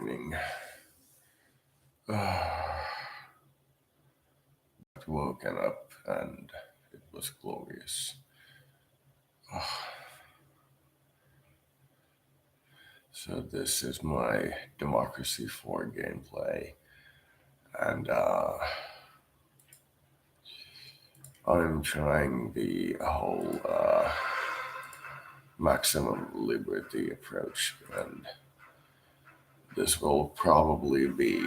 morning. But woken up and it was glorious. So this is my Democracy 4 gameplay, and I'm trying the whole maximum liberty approach, and this will probably be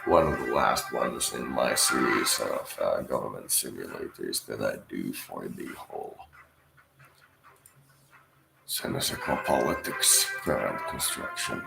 one of the last ones in my series of government simulators that I do for the whole Seneca politics current construction.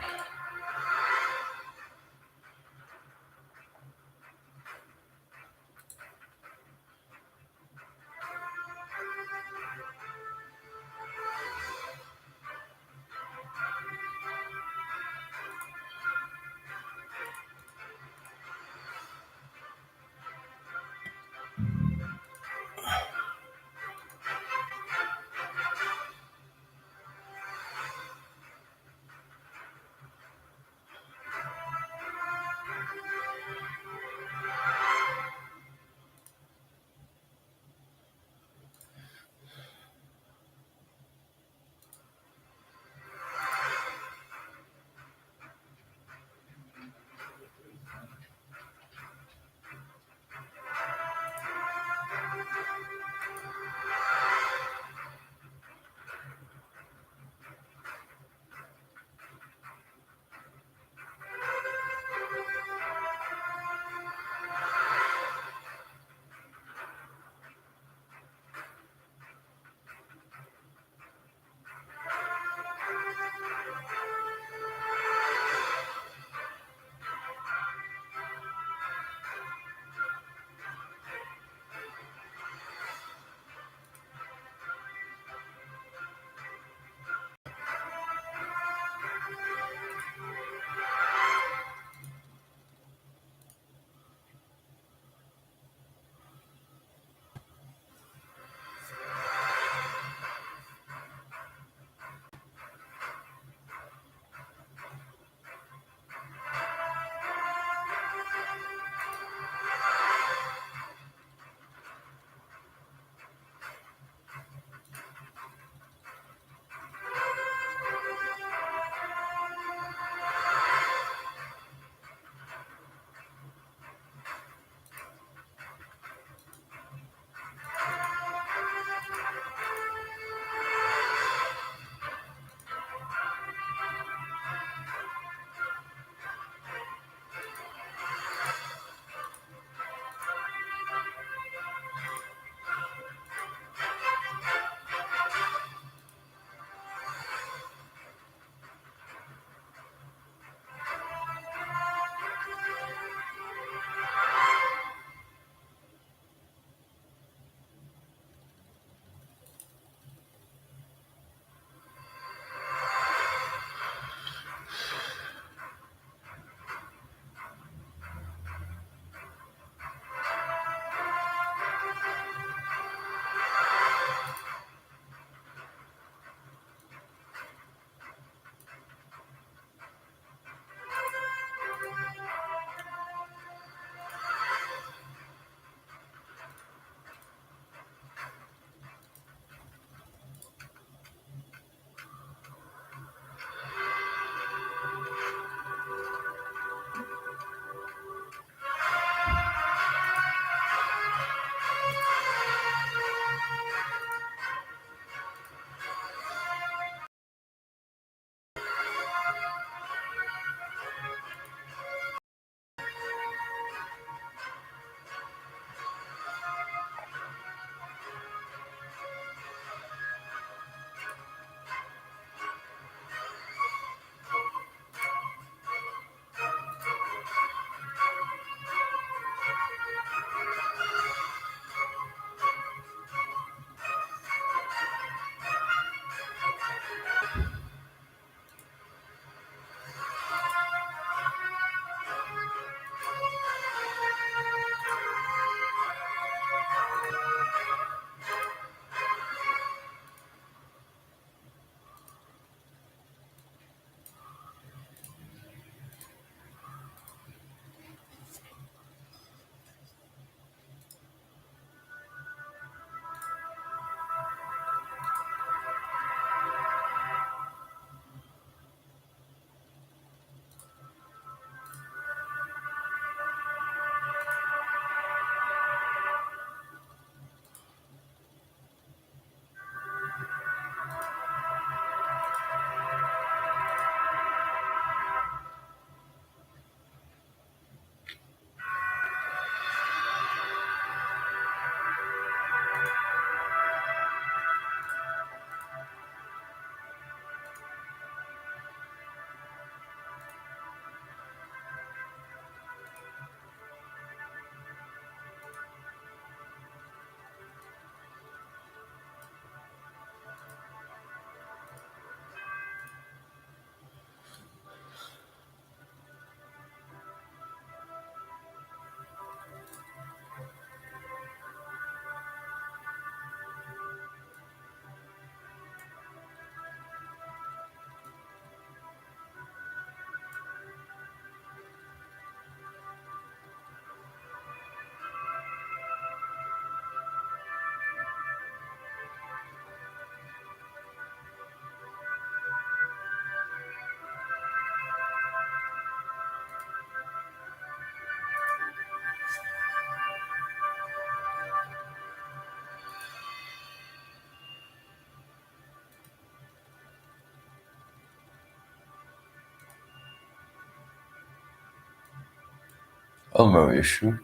Elmo issue,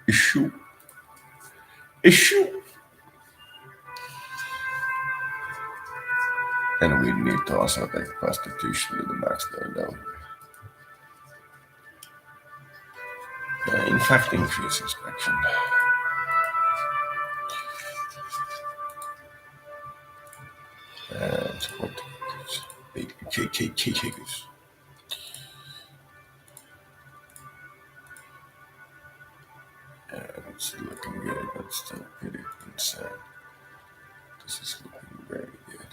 issue. And we need to also take the Constitution to the max there, though. In fact, increase inspection. And what? KKKKs. It's looking good, but still pretty insane. This is looking very good.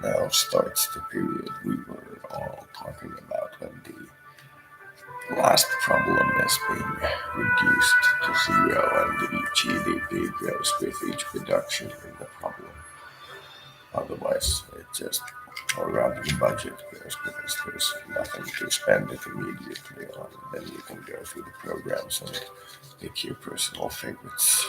Now starts the period we were all talking about when the last problem is being reduced to zero and the GDP grows with each reduction in the problem. Otherwise, it just, or rather the budget grows because there's nothing to spend it immediately on. Then you can go through the programs and pick your personal favorites.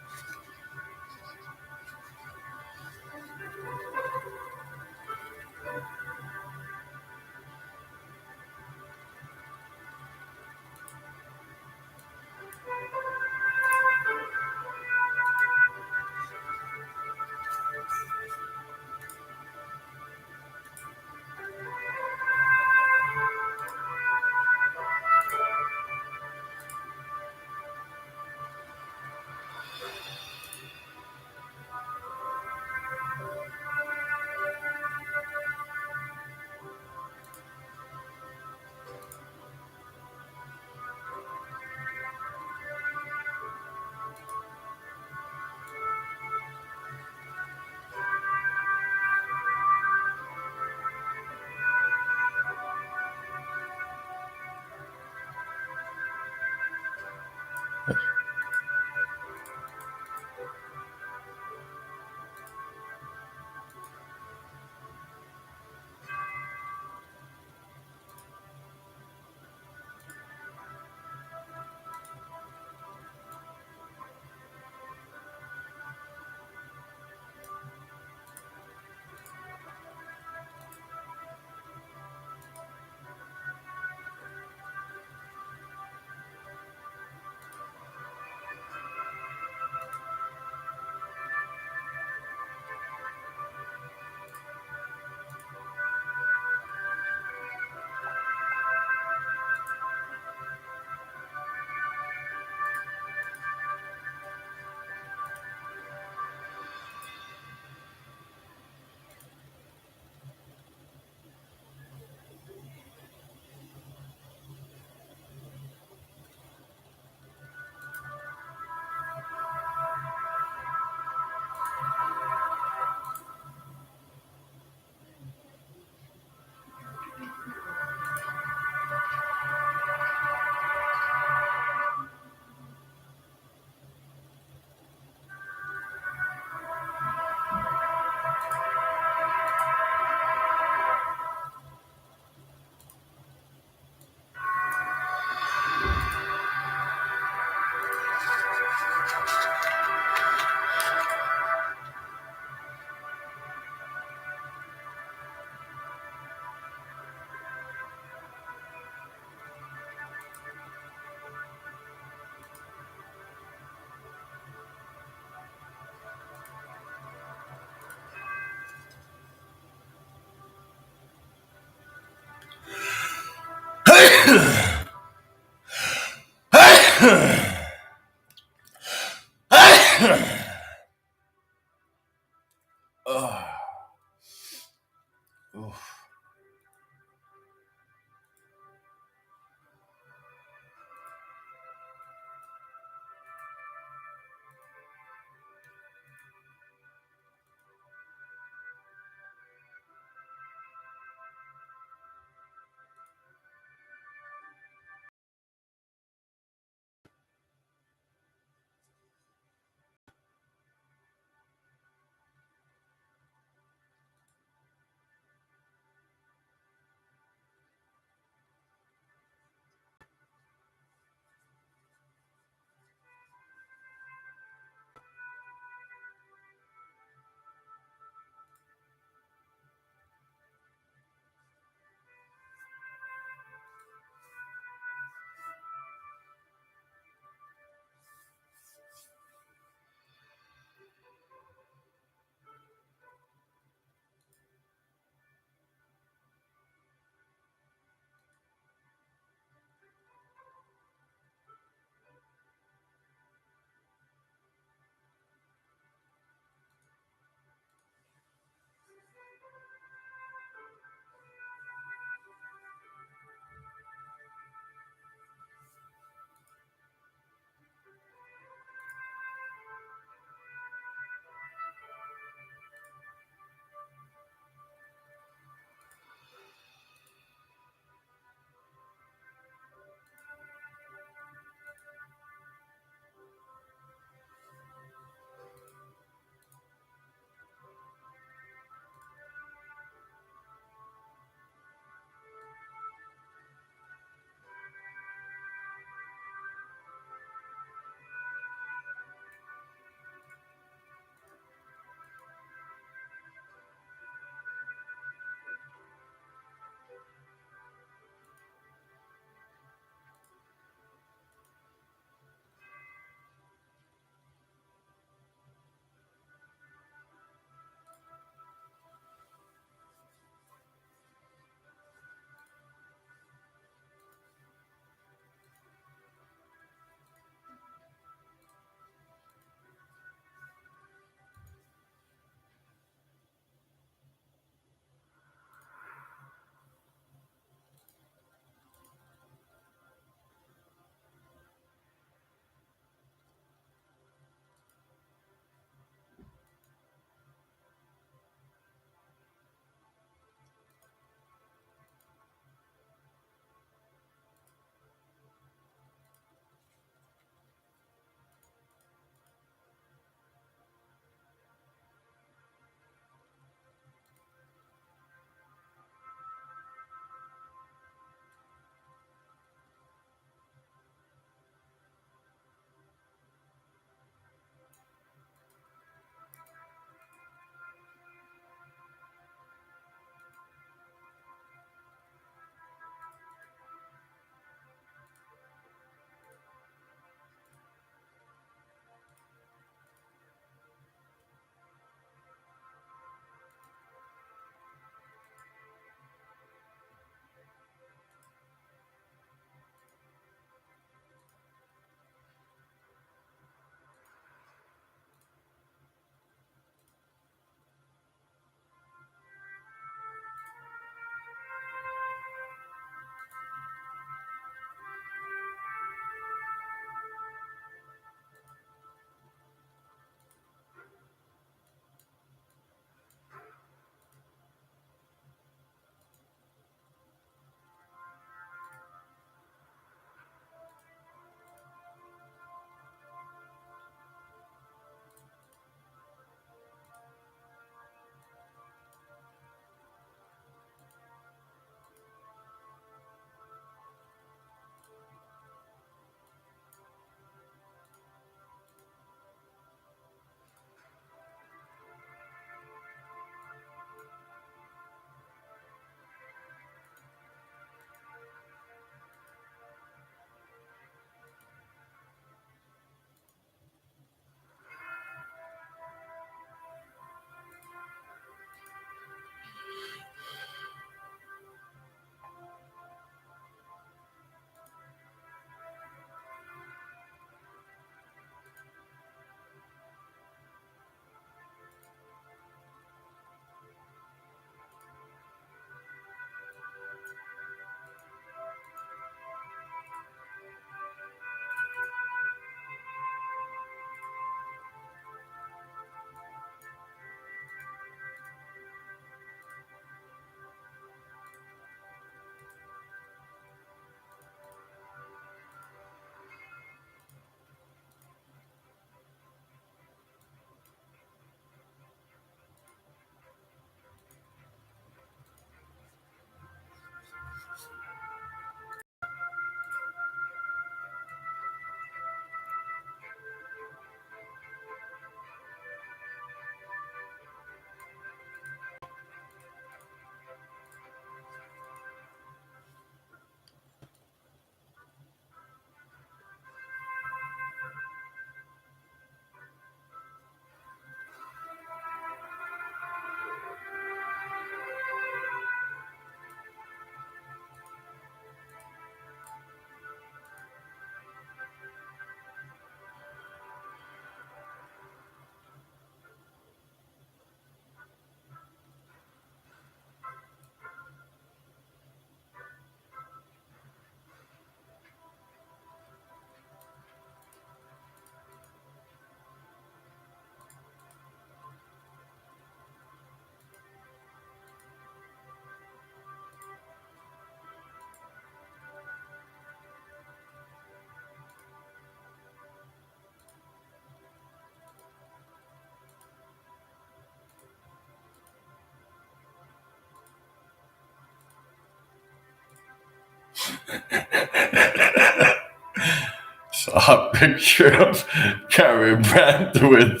So a picture of Carrie Brandt with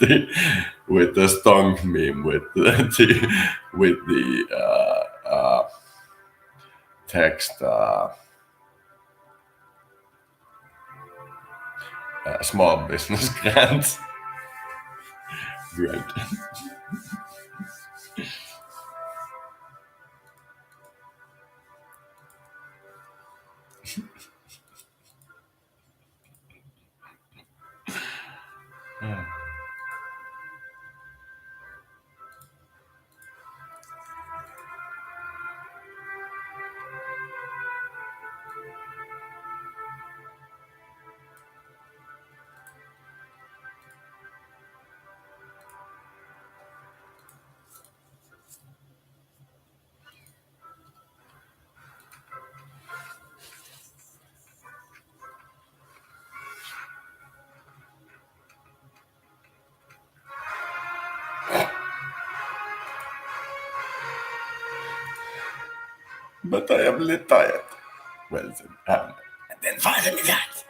the stonk meme with the text small business grants. Right. But I am lit tired. Well then, and then finally that.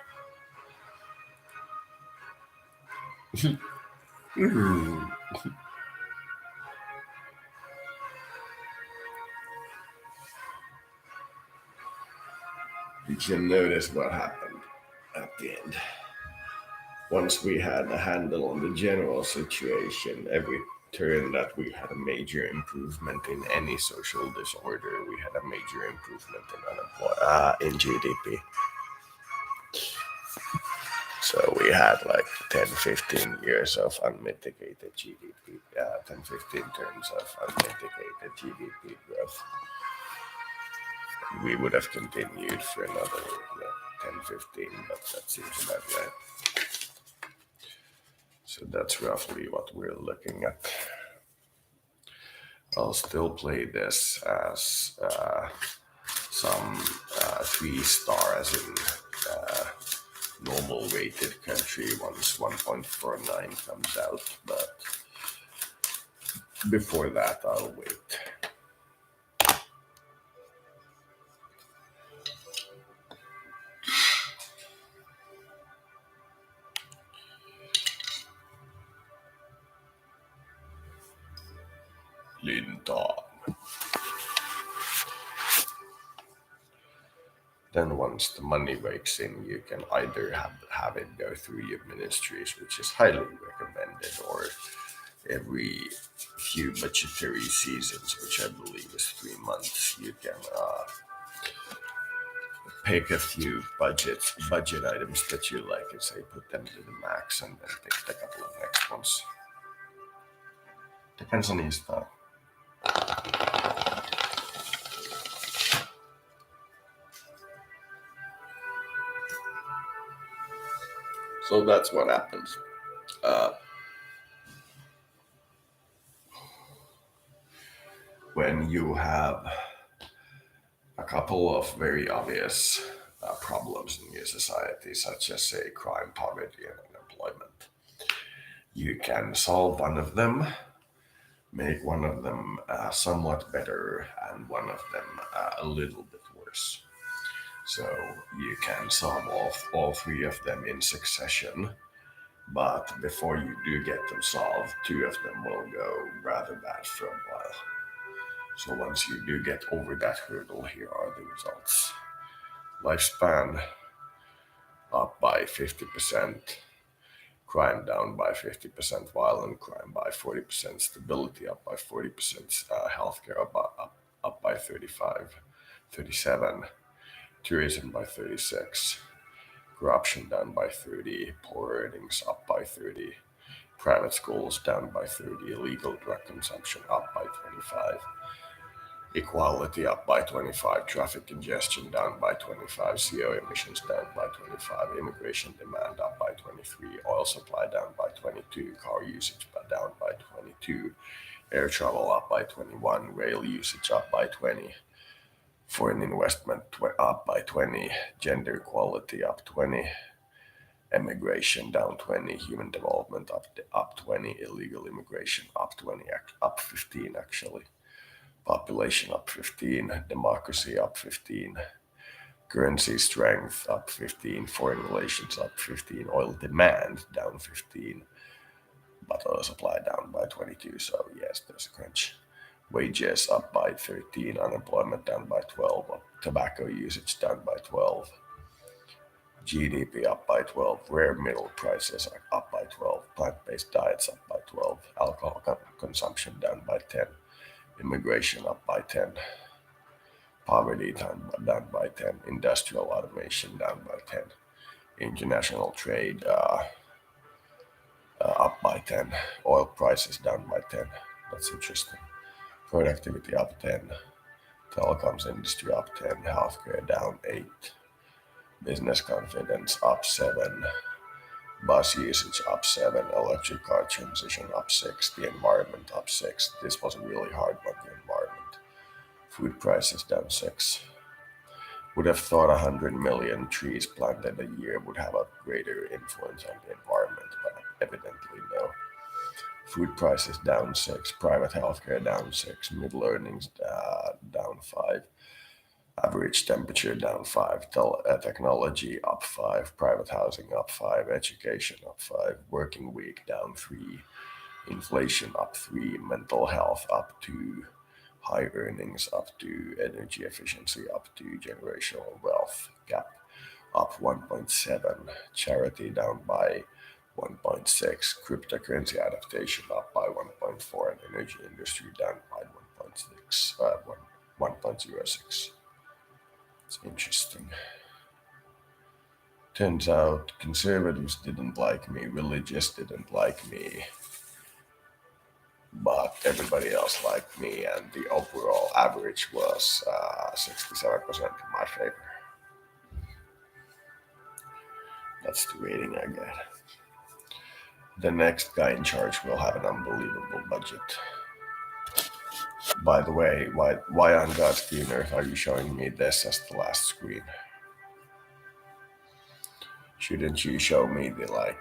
Hmm. You can notice what happened at the end. Once we had a handle on the general situation, every turn that we had a major improvement in any social disorder, we had a major improvement in GDP. So we had like 10, 15 years of unmitigated GDP, 10, 15 terms of unmitigated GDP growth. We would have continued for another 10, 15, but that seems about right. So that's roughly what we're looking at. I'll still play this as some 3-star, as in normal rated country once 1.49 comes out, but before that, I'll wait. Linda. Then once the money wakes in, you can either have it go through your ministries, which is highly recommended, or every few budgetary seasons, which I believe is 3 months, you can pick a few budget items that you like and say put them to the max and then pick a couple of next ones. Depends on your style. So that's what happens. When you have a couple of very obvious problems in your society, such as, say, crime, poverty, and unemployment, you can solve one of them, make one of them somewhat better, and one of them a little bit worse. So you can solve all three of them in succession, but before you do get them solved, two of them will go rather bad for a while. So once you do get over that hurdle, here are the results. Lifespan up by 50%, crime down by 50%, violent crime by 40%, stability up by 40%, healthcare up by 35, 37, tourism by 36, corruption down by 30, poor earnings up by 30, private schools down by 30, illegal drug consumption up by 25, equality up by 25, traffic congestion down by 25, CO emissions down by 25, immigration demand up by 23, oil supply down by 22, car usage down by 22, air travel up by 21, rail usage up by 20, foreign investment up by 20, gender equality up 20, immigration down 20, human development up 20, illegal immigration up 20, up 15 actually. Population up 15, democracy up 15, Currency strength up 15, foreign relations up 15, oil demand down 15, but oil supply down by 22. So yes, there's a crunch. Wages up by 13, unemployment down by 12, tobacco usage down by 12, GDP up by 12, rare metal prices are up by 12, plant-based diets up by 12, alcohol consumption down by 10, immigration up by 10, poverty down by 10, industrial automation down by 10, international trade up by 10, oil prices down by 10. That's interesting. Productivity up 10, telecoms industry up 10, healthcare down 8, business confidence up 7, bus usage up 7, electric car transition up 6, the environment up 6. This was a really hard one, the environment. Food prices down 6. Would have thought 100 million trees planted a year would have a greater influence on the environment, but evidently no. Food prices down 6, private healthcare down 6, middle earnings down 5, average temperature down 5, technology up 5, private housing up 5, education up 5, working week down 3, inflation up 3, mental health up 2, high earnings up 2, energy efficiency up 2, generational wealth gap up 1.7, charity down by 1.6, cryptocurrency adaptation up by 1.4, and energy industry down by 1.06. It's interesting. Turns out conservatives didn't like me, religious didn't like me, but everybody else liked me, and the overall average was 67% in my favor. That's the rating I get. The next guy in charge will have an unbelievable budget. By the way, why on God's green earth are you showing me this as the last screen? Shouldn't you show me the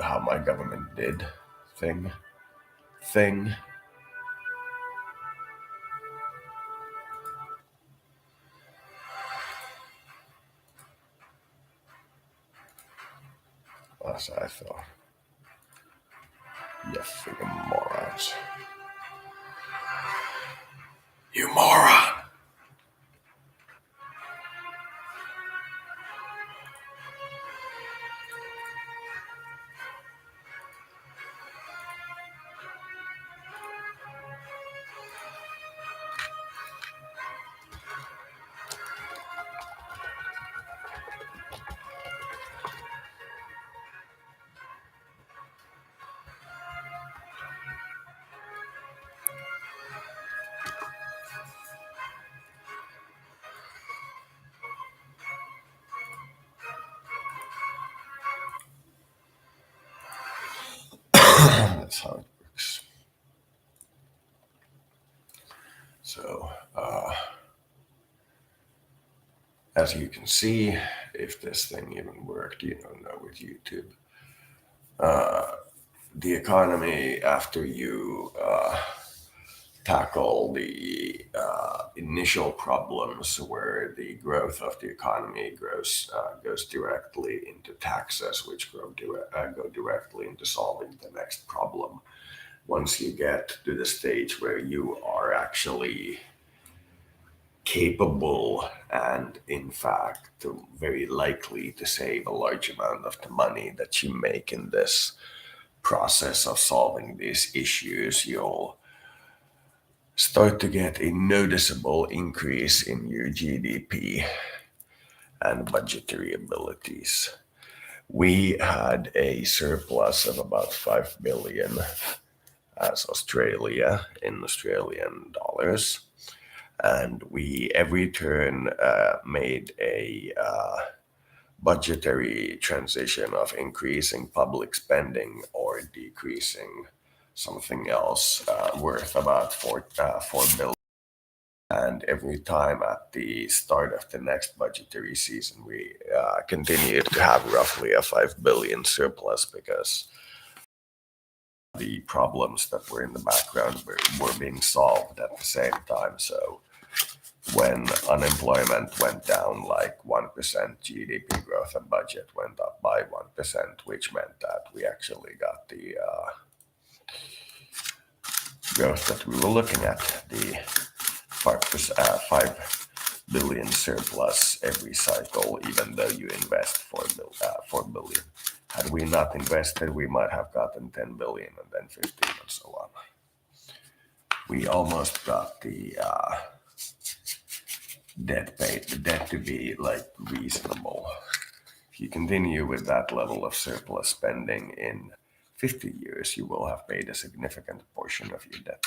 how my government did thing? As I thought. You freaking morons. You moron! That's how it works. So, as you can see, if this thing even worked, you don't know with YouTube. The economy, after you tackle the initial problems where the growth of the economy goes directly into taxes, which go directly into solving the next problem. Once you get to the stage where you are actually capable and in fact very likely to save a large amount of the money that you make in this process of solving these issues, you'll start to get a noticeable increase in your GDP and budgetary abilities. We had a surplus of about 5 billion as Australia in Australian dollars, and we every turn made a budgetary transition of increasing public spending or decreasing something else worth about 4 billion. And every time at the start of the next budgetary season, we continued to have roughly a 5 billion surplus because the problems that were in the background were being solved at the same time. So when unemployment went down like 1%, GDP growth and budget went up by 1%, which meant that we actually got the growth that we were looking at, the 5 billion surplus every cycle, even though you invest 4 billion. Had we not invested, we might have gotten 10 billion and then 15 and so on. We almost got the debt to be like reasonable. If you continue with that level of surplus spending in 50 years, you will have paid a significant portion of your debt.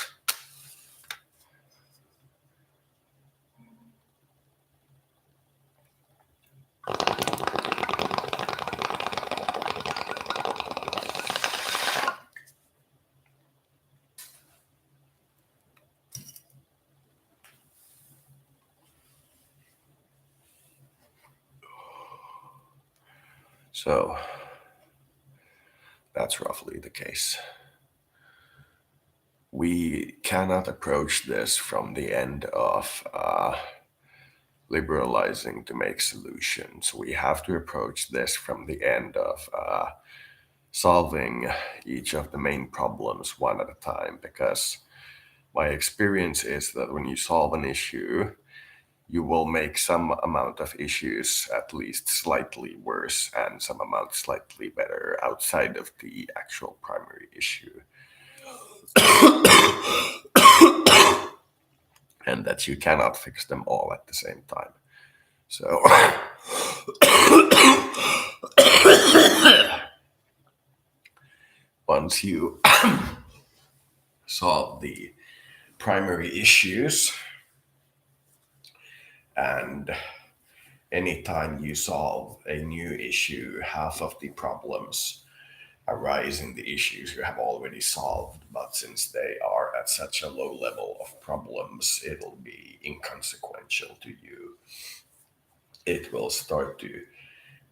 So that's roughly the case. We cannot approach this from the end of liberalizing to make solutions. We have to approach this from the end of solving each of the main problems one at a time, because my experience is that when you solve an issue, you will make some amount of issues at least slightly worse and some amount slightly better outside of the actual primary issue. And that you cannot fix them all at the same time. So once you solve the primary issues, and anytime you solve a new issue, half of the problems arise in the issues you have already solved. But since they are at such a low level of problems, it'll be inconsequential to you. It will start to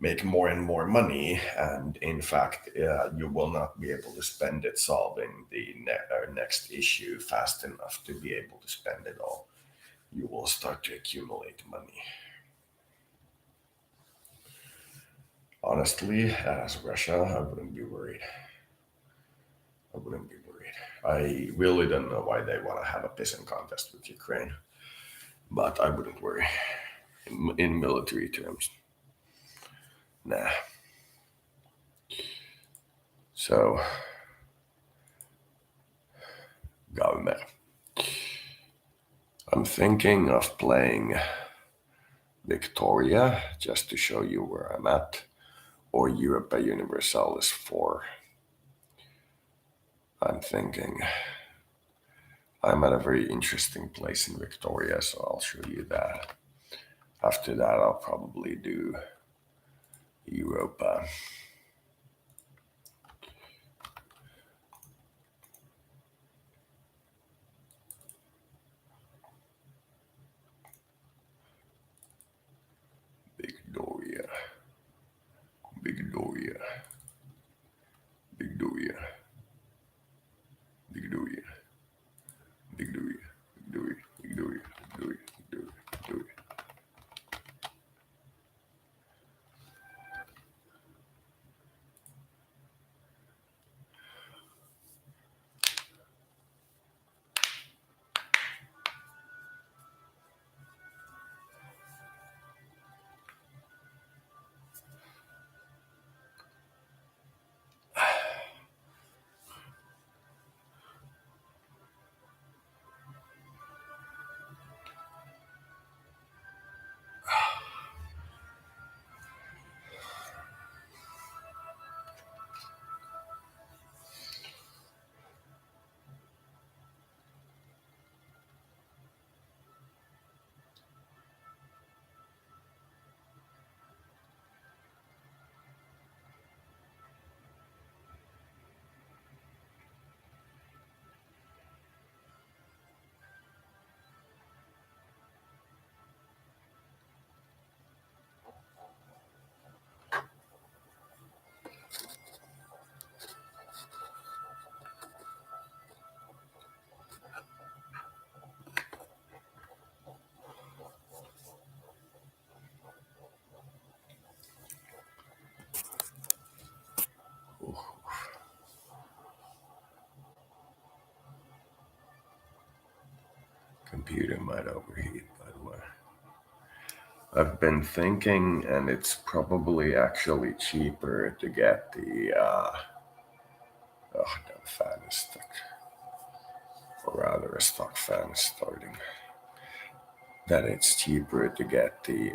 make more and more money, and in fact, you will not be able to spend it solving the next issue fast enough to be able to spend it all. You will start to accumulate money. Honestly, as Russia, I wouldn't be worried. I wouldn't be worried. I really don't know why they want to have a pissing contest with Ukraine, but I wouldn't worry. In military terms, nah. So, Gaumer. I'm thinking of playing Victoria just to show you where I'm at, or Europa Universalis 4. I'm thinking I'm at a very interesting place in Victoria, so I'll show you that. After that, I'll probably do Europa. Victoria. Victoria. Victoria. Victoria. Victoria. Victoria. Victoria. Victoria. Victoria. Victoria. computer might overheat, by the way. I've been thinking, and it's probably actually cheaper to get oh, the fan is stuck, or rather, a stock fan is starting. That it's cheaper to get the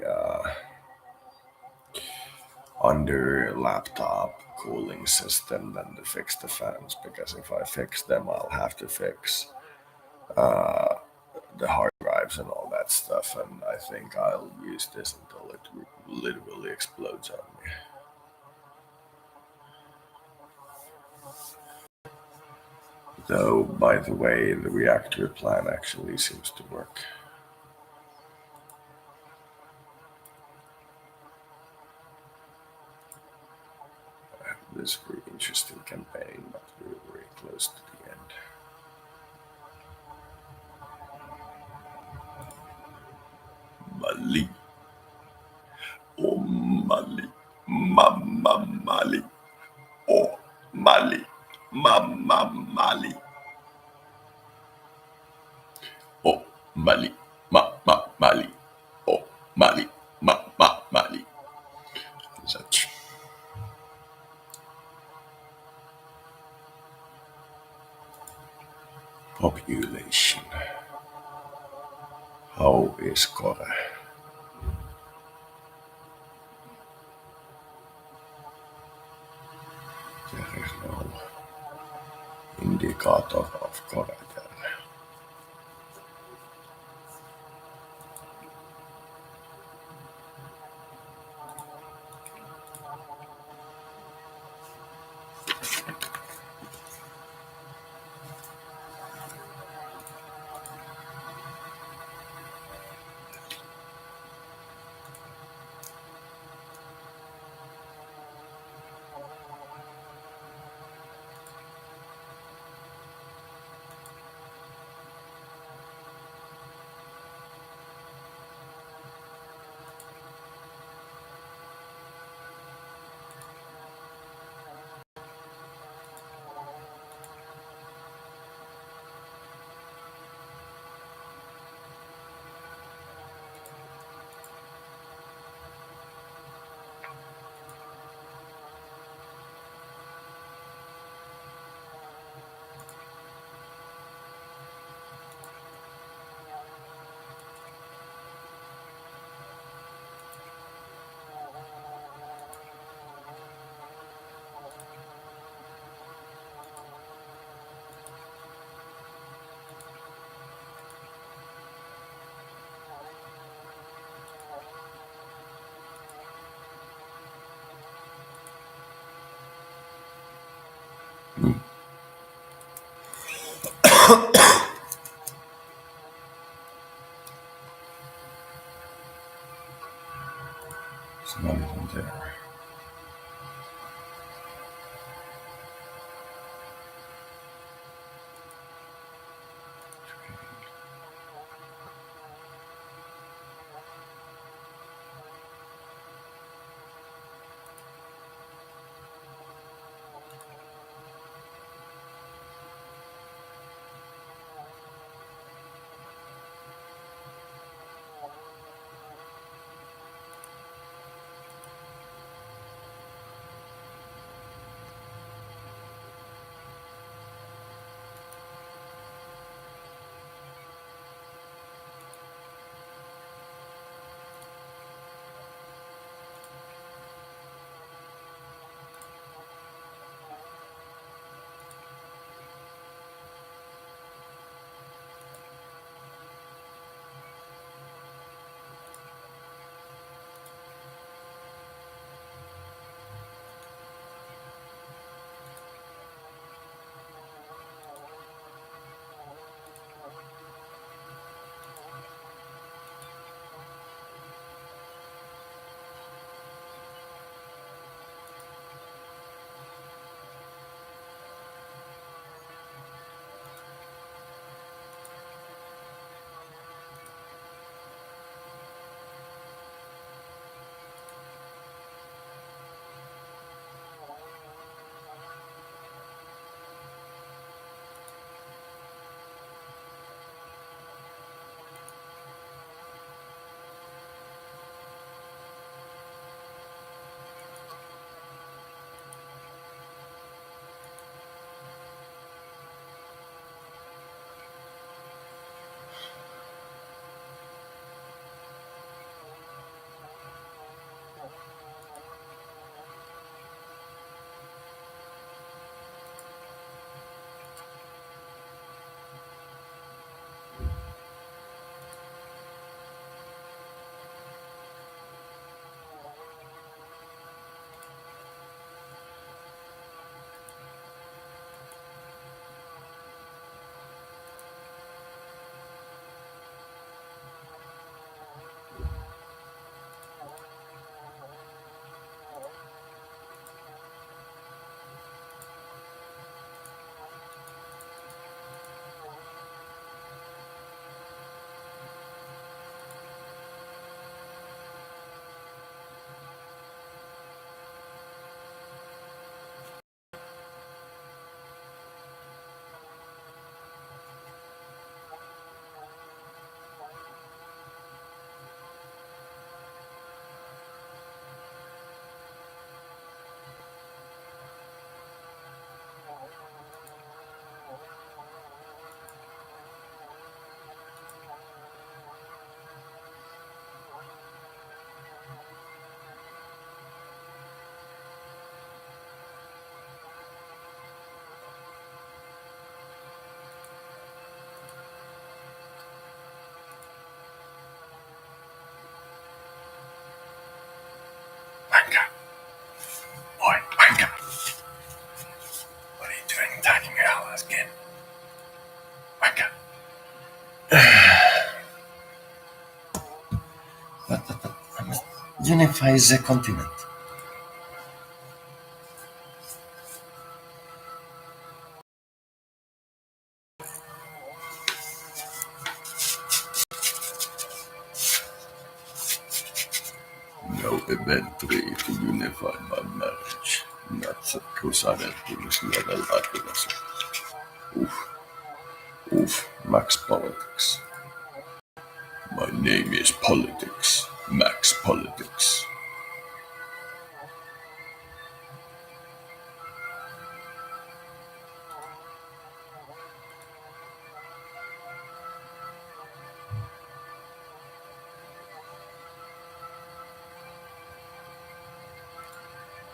under laptop cooling system than to fix the fans, because if I fix them, I'll have to fix the hard drives and all that stuff, and I think I'll use this until it literally explodes on me. Though, by the way, the reactor plan actually seems to work. This very interesting campaign, but we're very close to the end. Mali, oh Mali, Mama Mali, oh Mali, Mama Mali, oh Mali, Mali, oh Mali, Mali. Such population. How is Kore? There is no indicator of Kore there. It's not even there. unifies the continent. No eventually to unify by marriage. Not kusadettuus level. Oof, oof, Max Politics. My name is Politics. Max Politics.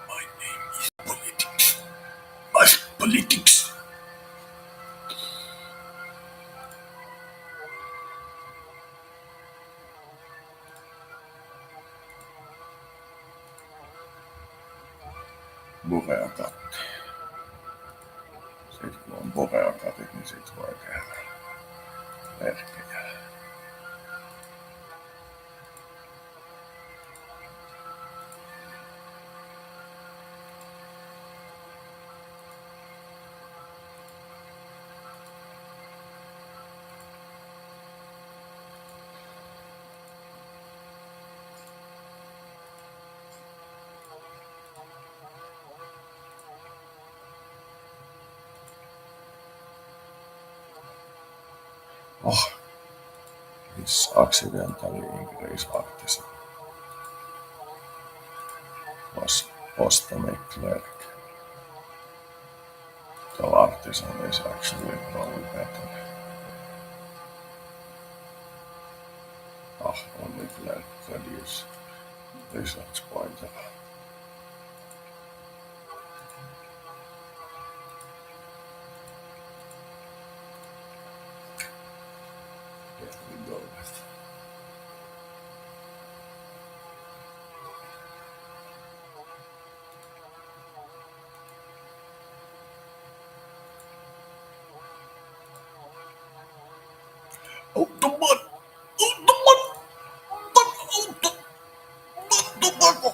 My name is Politics. Max Politics. Boreakaatti. Sitten kun on boreakaatit, niin sit voi tehdä merkkejä. Oh, this accidentally increased artisan was postome clerk. The artisan is actually probably better. Only clerk reduce research pointer. There we go with. Out the mud! Out the mud! Tobacco!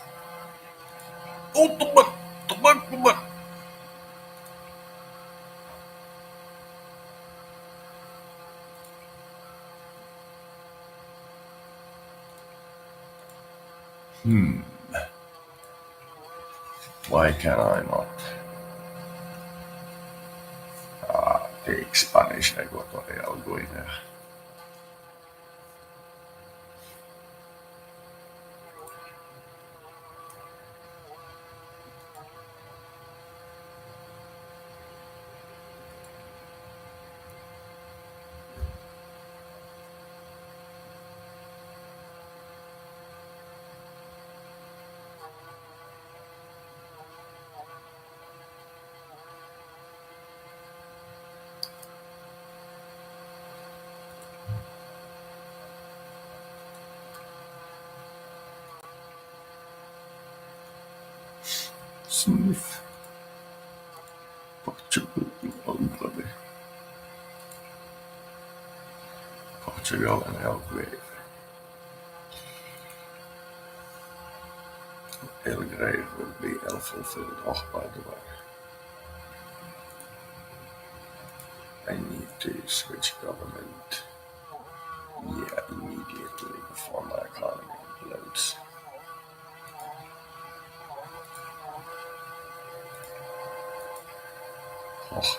Out the mud! Tobacco mud! Why can I not take Spanish Equatorial Guinea? Smith. Portugal and Belgrade. Belgrade will be unfulfilled. Oh, by the way, I need to switch government. Yeah, immediately before my economy implodes. Oh.